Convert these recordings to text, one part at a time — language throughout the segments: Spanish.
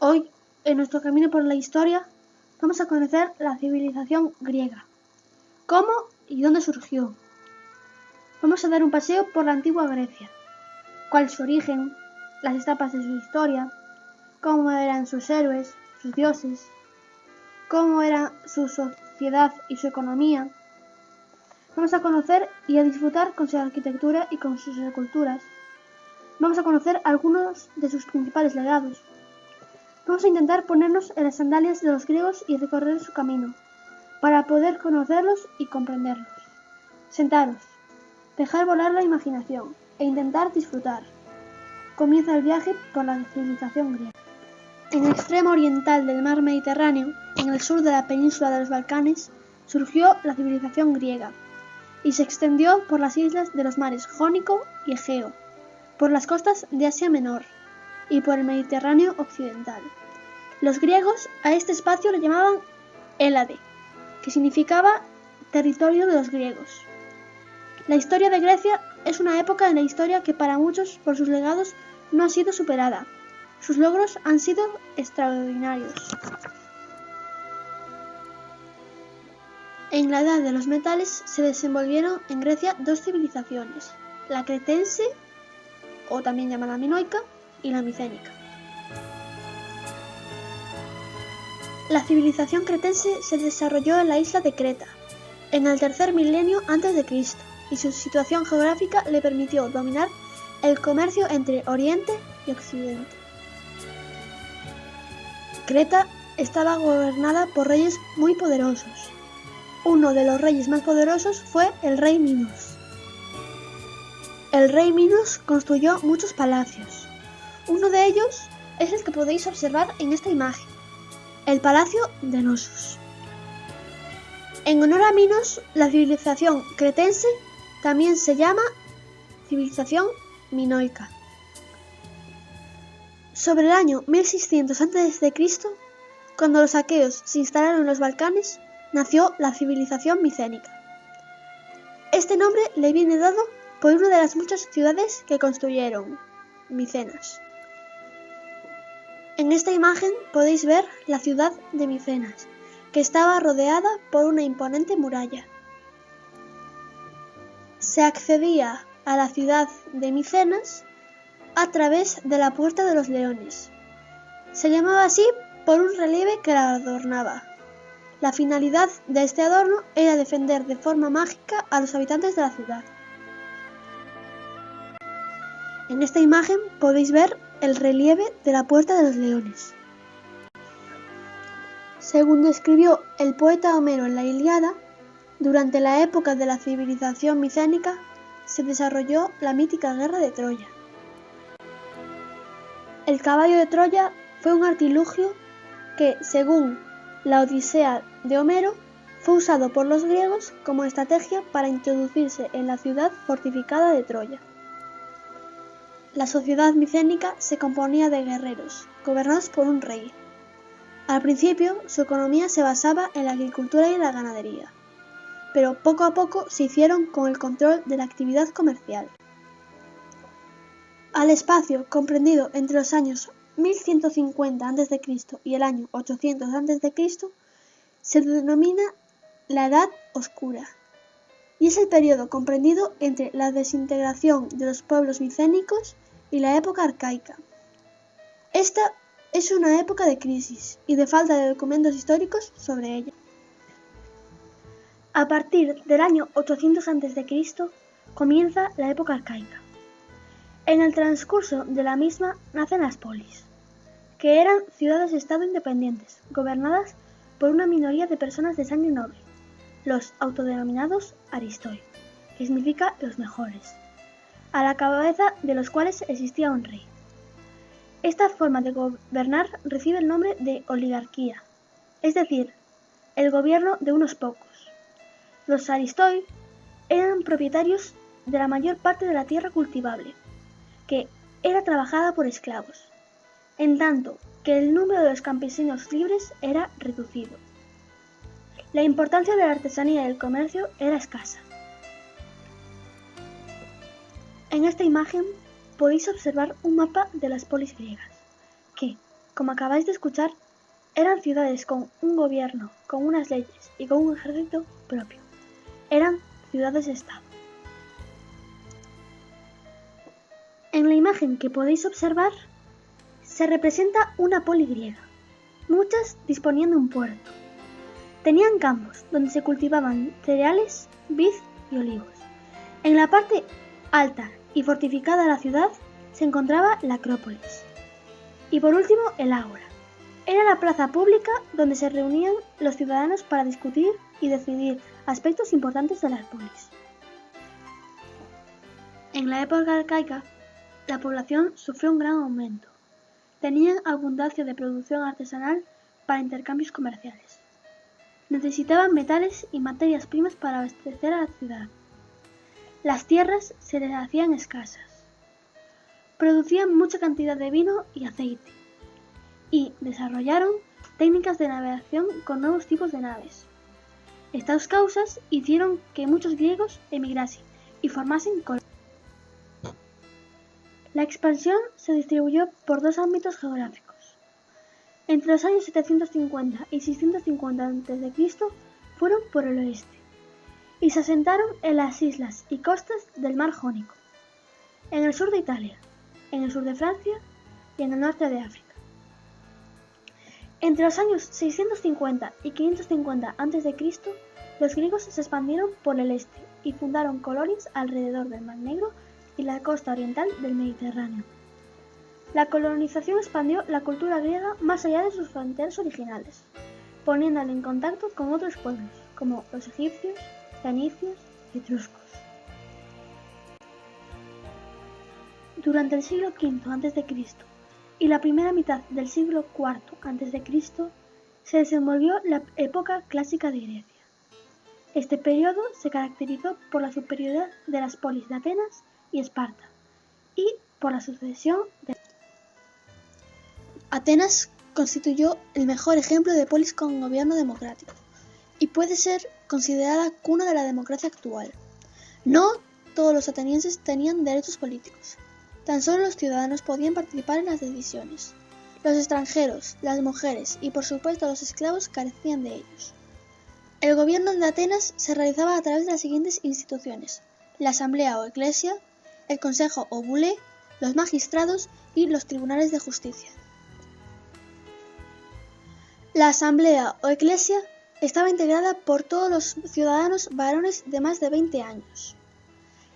Hoy, en nuestro camino por la historia, vamos a conocer la civilización griega. ¿Cómo y dónde surgió? Vamos a dar un paseo por la antigua Grecia. ¿Cuál es su origen? Las etapas de su historia. ¿Cómo eran sus héroes, sus dioses? ¿Cómo era su sociedad y su economía? Vamos a conocer y a disfrutar con su arquitectura y con sus esculturas. Vamos a conocer algunos de sus principales legados. Vamos a intentar ponernos en las sandalias de los griegos y recorrer su camino, para poder conocerlos y comprenderlos. Sentaros, dejar volar la imaginación e intentar disfrutar. Comienza el viaje por la civilización griega. En el extremo oriental del mar Mediterráneo, en el sur de la península de los Balcanes, surgió la civilización griega y se extendió por las islas de los mares Jónico y Egeo, por las costas de Asia Menor y por el Mediterráneo occidental. Los griegos a este espacio lo llamaban Hélade, que significaba territorio de los griegos. La historia de Grecia es una época en la historia que para muchos, por sus legados, no ha sido superada. Sus logros han sido extraordinarios. En la edad de los metales se desenvolvieron en Grecia dos civilizaciones, la cretense, o también llamada minoica, y la micénica. La civilización cretense se desarrolló en la isla de Creta, en el tercer milenio a.C., y su situación geográfica le permitió dominar el comercio entre Oriente y Occidente. Creta estaba gobernada por reyes muy poderosos. Uno de los reyes más poderosos fue el rey Minos. El rey Minos construyó muchos palacios. Uno de ellos es el que podéis observar en esta imagen, el Palacio de Nosos. En honor a Minos, la civilización cretense también se llama civilización minoica. Sobre el año 1600 a.C., cuando los aqueos se instalaron en los Balcanes, nació la civilización micénica. Este nombre le viene dado por una de las muchas ciudades que construyeron, Micenas. En esta imagen podéis ver la ciudad de Micenas, que estaba rodeada por una imponente muralla. Se accedía a la ciudad de Micenas a través de la Puerta de los Leones. Se llamaba así por un relieve que la adornaba. La finalidad de este adorno era defender de forma mágica a los habitantes de la ciudad. En esta imagen podéis ver el relieve de la Puerta de los Leones. Según describió el poeta Homero en la Ilíada, durante la época de la civilización micénica se desarrolló la mítica guerra de Troya. El caballo de Troya fue un artilugio que, según la Odisea de Homero, fue usado por los griegos como estrategia para introducirse en la ciudad fortificada de Troya. La sociedad micénica se componía de guerreros, gobernados por un rey. Al principio, su economía se basaba en la agricultura y la ganadería, pero poco a poco se hicieron con el control de la actividad comercial. Al espacio comprendido entre los años 1150 a.C. y el año 800 a.C. se denomina la Edad Oscura, y es el periodo comprendido entre la desintegración de los pueblos micénicos y la época arcaica. Esta es una época de crisis y de falta de documentos históricos sobre ella. A partir del año 800 a.C. comienza la época arcaica. En el transcurso de la misma nacen las polis, que eran ciudades-estado independientes, gobernadas por una minoría de personas de sangre noble, los autodenominados aristoi, que significa los mejores, a la cabeza de los cuales existía un rey. Esta forma de gobernar recibe el nombre de oligarquía, es decir, el gobierno de unos pocos. Los aristoi eran propietarios de la mayor parte de la tierra cultivable, que era trabajada por esclavos, en tanto que el número de los campesinos libres era reducido. La importancia de la artesanía y el comercio era escasa. En esta imagen podéis observar un mapa de las polis griegas, que, como acabáis de escuchar, eran ciudades con un gobierno, con unas leyes y con un ejército propio. Eran ciudades-estado. En la imagen que podéis observar se representa una poli griega. Muchas disponían de un puerto. Tenían campos donde se cultivaban cereales, vid y olivos. En la parte alta y fortificada de la ciudad se encontraba la Acrópolis. Y por último, el Ágora. Era la plaza pública donde se reunían los ciudadanos para discutir y decidir aspectos importantes de las polis. En la época arcaica, la población sufrió un gran aumento. Tenían abundancia de producción artesanal para intercambios comerciales. Necesitaban metales y materias primas para abastecer a la ciudad. Las tierras se les hacían escasas. Producían mucha cantidad de vino y aceite. Y desarrollaron técnicas de navegación con nuevos tipos de naves. Estas causas hicieron que muchos griegos emigrasen y formasen colonias. La expansión se distribuyó por dos ámbitos geográficos. Entre los años 750 y 650 a.C. fueron por el oeste y se asentaron en las islas y costas del mar Jónico, en el sur de Italia, en el sur de Francia y en el norte de África. Entre los años 650 y 550 a.C., los griegos se expandieron por el este y fundaron colonias alrededor del Mar Negro y la costa oriental del Mediterráneo. La colonización expandió la cultura griega más allá de sus fronteras originales, poniéndola en contacto con otros pueblos, como los egipcios, fenicios y etruscos. Durante el siglo V a.C. y la primera mitad del siglo IV a.C. se desenvolvió la época clásica de Grecia. Este periodo se caracterizó por la superioridad de las polis de Atenas y Esparta y por la sucesión de Atenas constituyó el mejor ejemplo de polis con gobierno democrático y puede ser considerada cuna de la democracia actual. No todos los atenienses tenían derechos políticos. Tan solo los ciudadanos podían participar en las decisiones. Los extranjeros, las mujeres y por supuesto los esclavos carecían de ellos. El gobierno de Atenas se realizaba a través de las siguientes instituciones: la asamblea o eclesia, el consejo o bule, los magistrados y los tribunales de justicia. La asamblea o eclesia estaba integrada por todos los ciudadanos varones de más de 20 años.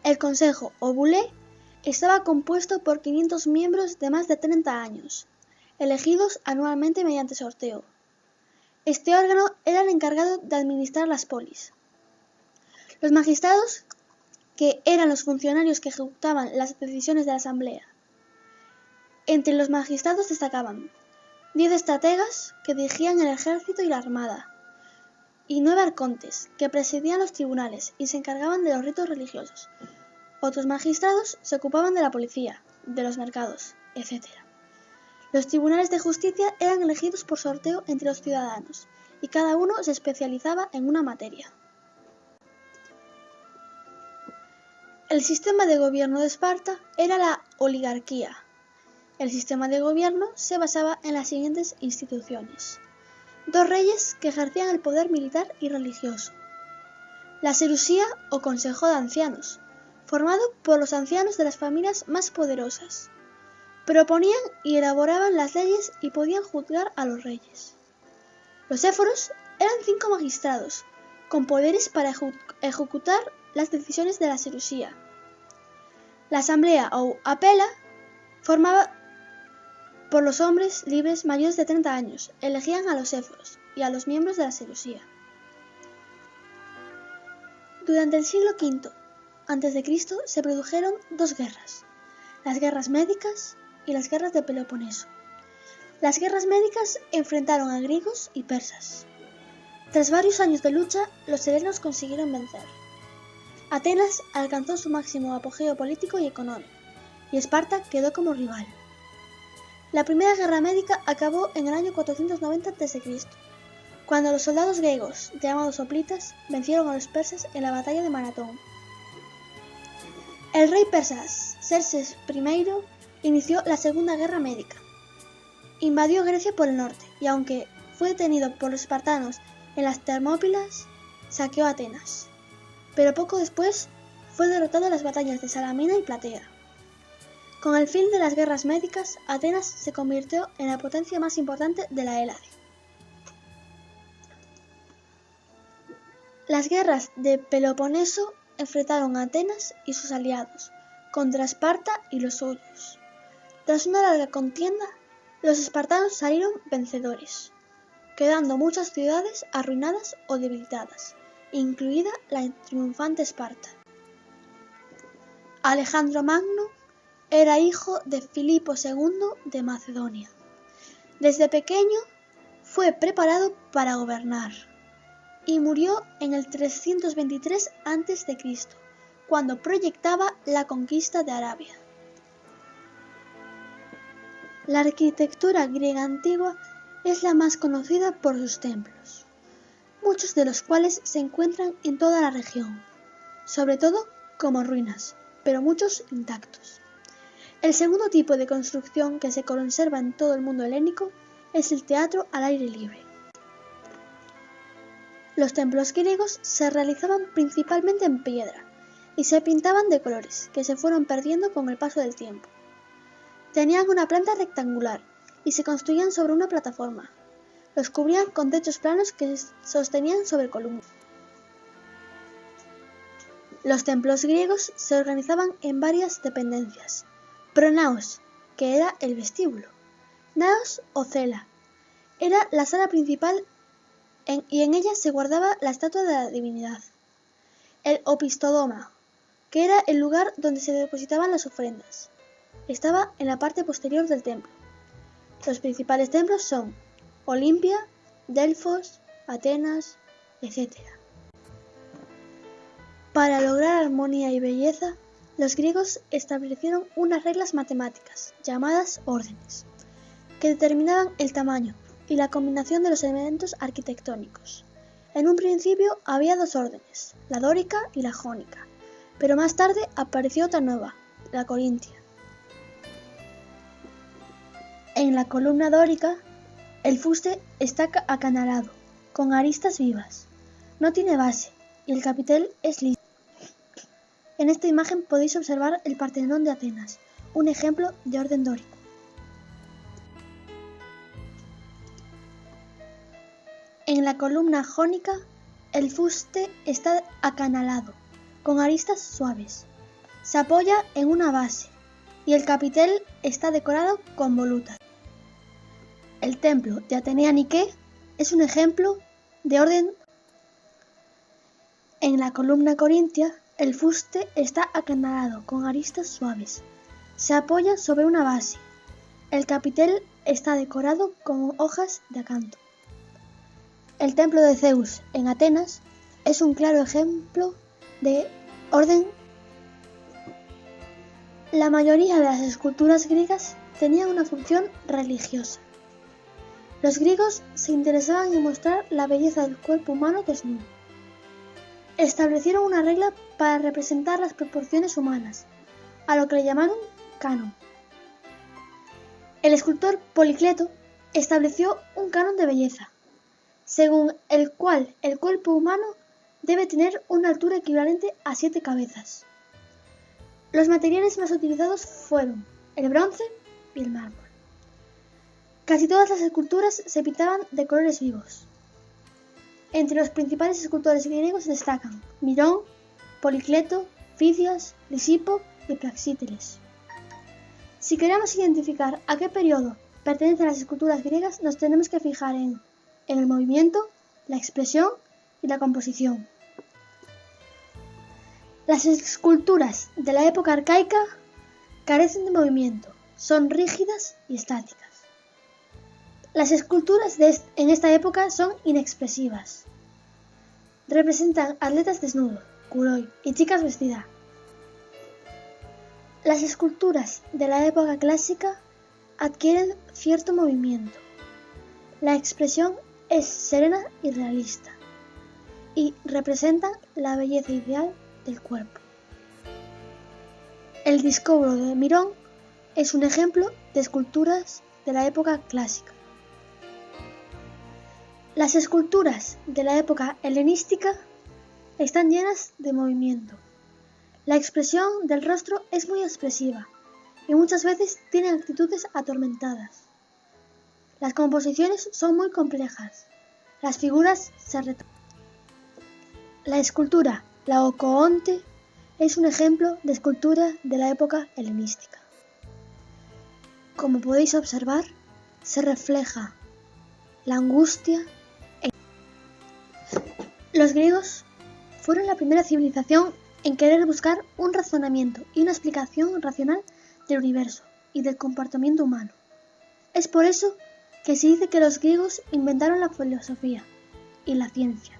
El consejo o bule estaba compuesto por 500 miembros de más de 30 años, elegidos anualmente mediante sorteo. Este órgano era el encargado de administrar las polis. Los magistrados, que eran los funcionarios que ejecutaban las decisiones de la asamblea. Entre los magistrados destacaban 10 estrategas que dirigían el ejército y la armada, y 9 arcontes que presidían los tribunales y se encargaban de los ritos religiosos. Otros magistrados se ocupaban de la policía, de los mercados, etc. Los tribunales de justicia eran elegidos por sorteo entre los ciudadanos, y cada uno se especializaba en una materia. El sistema de gobierno de Esparta era la oligarquía. El sistema de gobierno se basaba en las siguientes instituciones: 2 reyes que ejercían el poder militar y religioso, la serusía o consejo de ancianos, formado por los ancianos de las familias más poderosas. Proponían y elaboraban las leyes y podían juzgar a los reyes. Los éforos eran 5 magistrados, con poderes para ejecutar las decisiones de la serusía. La asamblea o apela, formada por los hombres libres mayores de 30 años, elegían a los éforos y a los miembros de la serusía. Durante el siglo V a.C. se produjeron 2 guerras, las guerras médicas y las guerras de Peloponeso. Las guerras médicas enfrentaron a griegos y persas. Tras varios años de lucha, los helenos consiguieron vencer. Atenas alcanzó su máximo apogeo político y económico, y Esparta quedó como rival. La primera guerra médica acabó en el año 490 a.C., cuando los soldados griegos, llamados hoplitas, vencieron a los persas en la batalla de Maratón. El rey persa Xerxes I inició la Segunda Guerra Médica. invadió Grecia por el norte y aunque fue detenido por los espartanos en las Termópilas, saqueó Atenas. Pero poco después fue derrotado en las batallas de Salamina y Platea. Con el fin de las guerras médicas, Atenas se convirtió en la potencia más importante de la Hélade. Las guerras de Peloponeso enfrentaron a Atenas y sus aliados contra Esparta y los suyos. Tras una larga contienda, los espartanos salieron vencedores, quedando muchas ciudades arruinadas o debilitadas, incluida la triunfante Esparta. Alejandro Magno era hijo de Filipo II de Macedonia. Desde pequeño fue preparado para gobernar y murió en el 323 a.C., cuando proyectaba la conquista de Arabia. La arquitectura griega antigua es la más conocida por sus templos, muchos de los cuales se encuentran en toda la región, sobre todo como ruinas, pero muchos intactos. El segundo tipo de construcción que se conserva en todo el mundo helénico es el teatro al aire libre. Los templos griegos se realizaban principalmente en piedra y se pintaban de colores que se fueron perdiendo con el paso del tiempo. Tenían una planta rectangular y se construían sobre una plataforma. Los cubrían con techos planos que se sostenían sobre columnas. Los templos griegos se organizaban en varias dependencias. Pronaos, que era el vestíbulo. Naos o cela, era la sala principal y en ella se guardaba la estatua de la divinidad. El opistodoma, que era el lugar donde se depositaban las ofrendas, estaba en la parte posterior del templo. Los principales templos son Olimpia, Delfos, Atenas, etc. Para lograr armonía y belleza, los griegos establecieron unas reglas matemáticas, llamadas órdenes, que determinaban el tamaño y la combinación de los elementos arquitectónicos. En un principio había dos órdenes, la dórica y la jónica, pero más tarde apareció otra nueva, la corintia. En la columna dórica, el fuste está acanalado, con aristas vivas, no tiene base y el capitel es liso. En esta imagen podéis observar el Partenón de Atenas, un ejemplo de orden dórico. En la columna jónica, el fuste está acanalado, con aristas suaves. Se apoya en una base y el capitel está decorado con volutas. El templo de Atenea Nike es un ejemplo de orden. En la columna corintia, el fuste está acanalado con aristas suaves. Se apoya sobre una base. El capitel está decorado con hojas de acanto. El templo de Zeus en Atenas es un claro ejemplo de orden. La mayoría de las esculturas griegas tenían una función religiosa. Los griegos se interesaban en mostrar la belleza del cuerpo humano desnudo. Establecieron una regla para representar las proporciones humanas, a lo que le llamaron canon. El escultor Policleto estableció un canon de belleza, según el cual el cuerpo humano debe tener una altura equivalente a 7 cabezas. Los materiales más utilizados fueron el bronce y el mármol. Casi todas las esculturas se pintaban de colores vivos. Entre los principales escultores griegos destacan Mirón, Policleto, Fidias, Lisipo y Praxíteles. Si queremos identificar a qué periodo pertenecen las esculturas griegas, nos tenemos que fijar en el movimiento, la expresión y la composición. Las esculturas de la época arcaica carecen de movimiento, son rígidas y estáticas. Las esculturas en esta época son inexpresivas. Representan atletas desnudos, kuroi, y chicas vestidas. Las esculturas de la época clásica adquieren cierto movimiento. La expresión es serena y realista, y representan la belleza ideal del cuerpo. El Discobro de Mirón es un ejemplo de esculturas de la época clásica. Las esculturas de la época helenística están llenas de movimiento. La expresión del rostro es muy expresiva y muchas veces tiene actitudes atormentadas. Las composiciones son muy complejas. Las figuras se retocan. La escultura Laocoonte es un ejemplo de escultura de la época helenística. Como podéis observar, se refleja la angustia. Los griegos fueron la primera civilización en querer buscar un razonamiento y una explicación racional del universo y del comportamiento humano. Es por eso que se dice que los griegos inventaron la filosofía y la ciencia.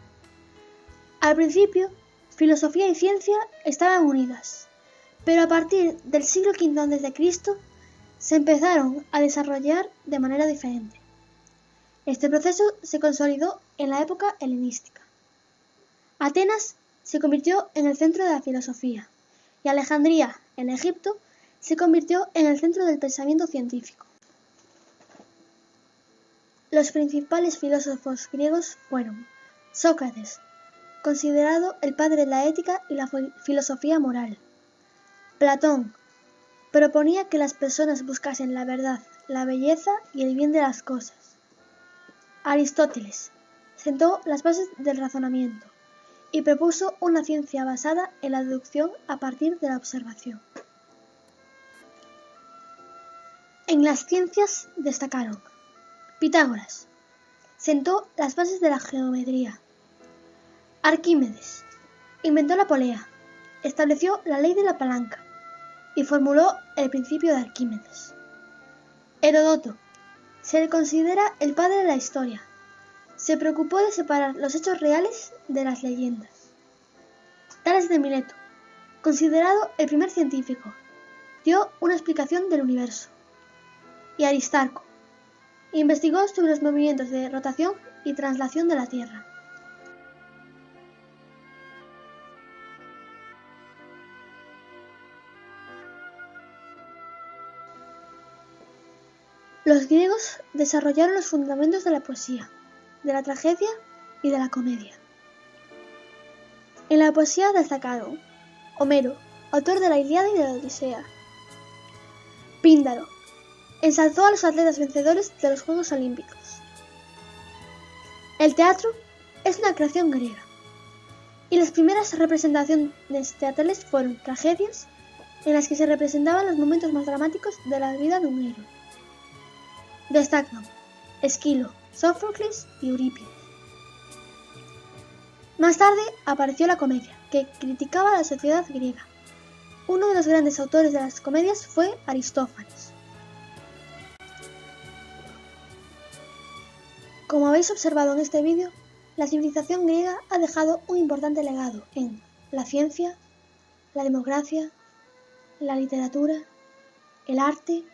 Al principio, filosofía y ciencia estaban unidas, pero a partir del siglo V a.C. se empezaron a desarrollar de manera diferente. Este proceso se consolidó en la época helenística. Atenas se convirtió en el centro de la filosofía y Alejandría, en Egipto, se convirtió en el centro del pensamiento científico. Los principales filósofos griegos fueron Sócrates, considerado el padre de la ética y la filosofía moral. Platón proponía que las personas buscasen la verdad, la belleza y el bien de las cosas. Aristóteles sentó las bases del razonamiento y propuso una ciencia basada en la deducción a partir de la observación. En las ciencias destacaron Pitágoras, sentó las bases de la geometría. Arquímedes inventó la polea, estableció la ley de la palanca y formuló el principio de Arquímedes. Heródoto se le considera el padre de la historia. Se preocupó de separar los hechos reales de las leyendas. Tales de Mileto, considerado el primer científico, dio una explicación del universo. Y Aristarco investigó sobre los movimientos de rotación y traslación de la Tierra. Los griegos desarrollaron los fundamentos de la poesía, de la tragedia y de la comedia. En la poesía destacaron Homero, autor de la Ilíada y de la Odisea. Píndaro ensalzó a los atletas vencedores de los Juegos Olímpicos. El teatro es una creación griega, y las primeras representaciones teatrales fueron tragedias en las que se representaban los momentos más dramáticos de la vida de un héroe. Destacan Esquilo, Sófocles y Eurípides. Más tarde apareció la comedia, que criticaba a la sociedad griega. Uno de los grandes autores de las comedias fue Aristófanes. Como habéis observado en este vídeo, la civilización griega ha dejado un importante legado en la ciencia, la democracia, la literatura, el arte,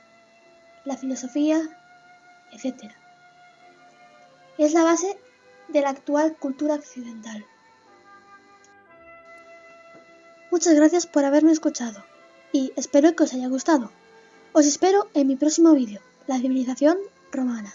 la filosofía, etc. Es la base de la actual cultura occidental. Muchas gracias por haberme escuchado y espero que os haya gustado. Os espero en mi próximo vídeo, la civilización romana.